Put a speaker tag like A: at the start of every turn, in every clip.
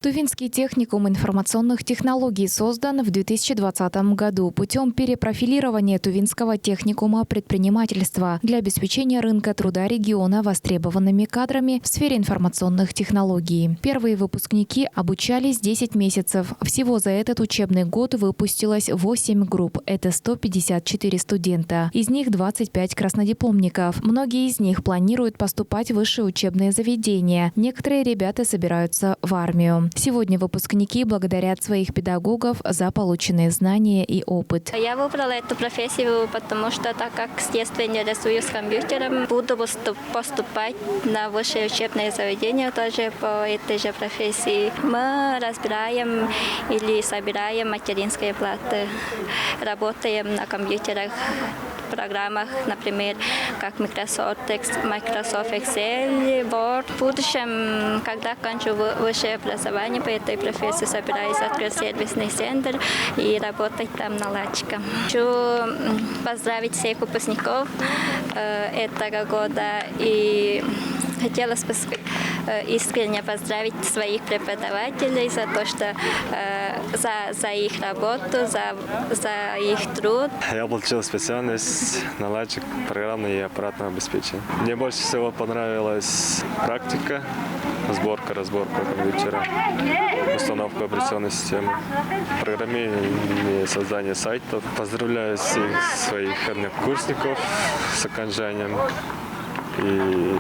A: Тувинский техникум информационных технологий создан в 2020 году путем перепрофилирования Тувинского техникума предпринимательства для обеспечения рынка труда региона востребованными кадрами в сфере информационных технологий. Первые выпускники обучались 10 месяцев. Всего за этот учебный год выпустилось 8 групп. Это 154 студента. Из них 25 краснодипломников. Многие из них планируют поступать в высшие учебные заведения. Некоторые ребята собираются в армию. Сегодня выпускники благодарят своих педагогов за полученные знания и опыт.
B: Я выбрала эту профессию, потому что так как с детства интересуюсь компьютером, буду поступать на высшее учебное заведение тоже по этой же профессии. Мы разбираем или собираем материнские платы, работаем на компьютерах, программах, например, как Microsoft Excel, Word. В будущем, когда кончу высшее образование по этой профессии, собираюсь открыть сервисный центр и работать там наладчиком. Хочу поздравить всех выпускников этого года и хотелось бы искренне поздравить своих преподавателей за то, что за их работу, за их труд.
C: Я получил специальность наладчик программного и аппаратного обеспечения. Мне больше всего понравилась практика, разборка компьютера, установка операционной системы, программирование, создание сайтов. Поздравляю всех своих однокурсников с окончанием и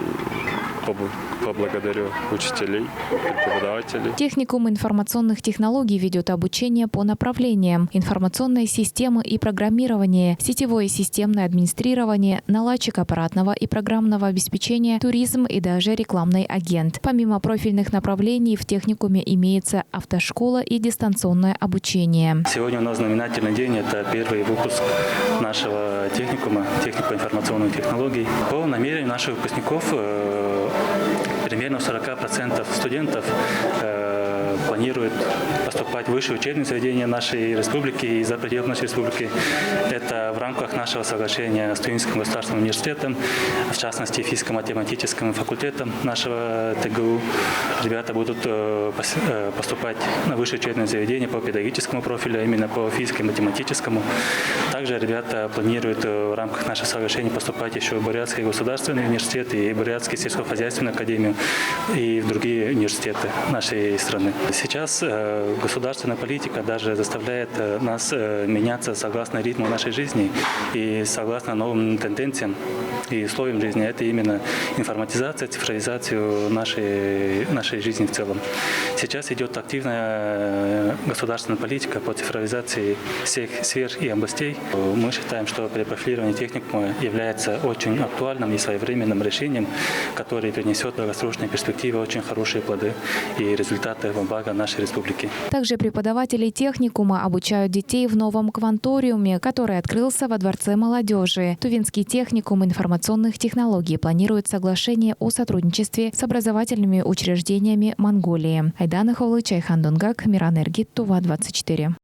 C: поблагодарю учителей, преподавателей.
A: Техникум информационных технологий ведет обучение по направлениям: информационные системы и программирование, сетевое и системное администрирование, наладчик аппаратного и программного обеспечения, туризм и даже рекламный агент. Помимо профильных направлений в техникуме имеется автошкола и дистанционное обучение.
D: Сегодня у нас знаменательный день. Это первый выпуск нашего техникума информационных технологий. По намерению наших выпускников примерно 40% студентов планируют поступать в высшие учебные заведения нашей республики и за пределы нашей республики. Это в рамках нашего соглашения с Тувинским государственным университетом, в частности физико-математическим факультетом нашего ТГУ. Ребята будут поступать на высшие учебные заведения по педагогическому профилю, а именно по физико-математическому. Также ребята планируют в рамках нашего соглашения поступать еще в Бурятский государственный университет и Бурятский сельскохозяйственную академию и в другие университеты нашей страны. Сейчас государственная политика даже заставляет нас меняться согласно ритму нашей жизни и согласно новым тенденциям и условиям жизни. Это именно информатизация, цифровизация нашей жизни в целом. Сейчас идет активная государственная политика по цифровизации всех сфер и областей. Мы считаем, что перепрофилирование техникума является очень актуальным и своевременным решением, которое принесет в долгосрочной перспективе очень хорошие плоды и результаты во благо нашей республики.
A: Также преподаватели техникума обучают детей в новом кванториуме, который открылся во Дворце молодежи. Тувинский техникум информационных технологий планирует соглашение о сотрудничестве с образовательными учреждениями Монголии. Айдана Ховлы, Чайхан Дунгак, Миранергит, Тува 24.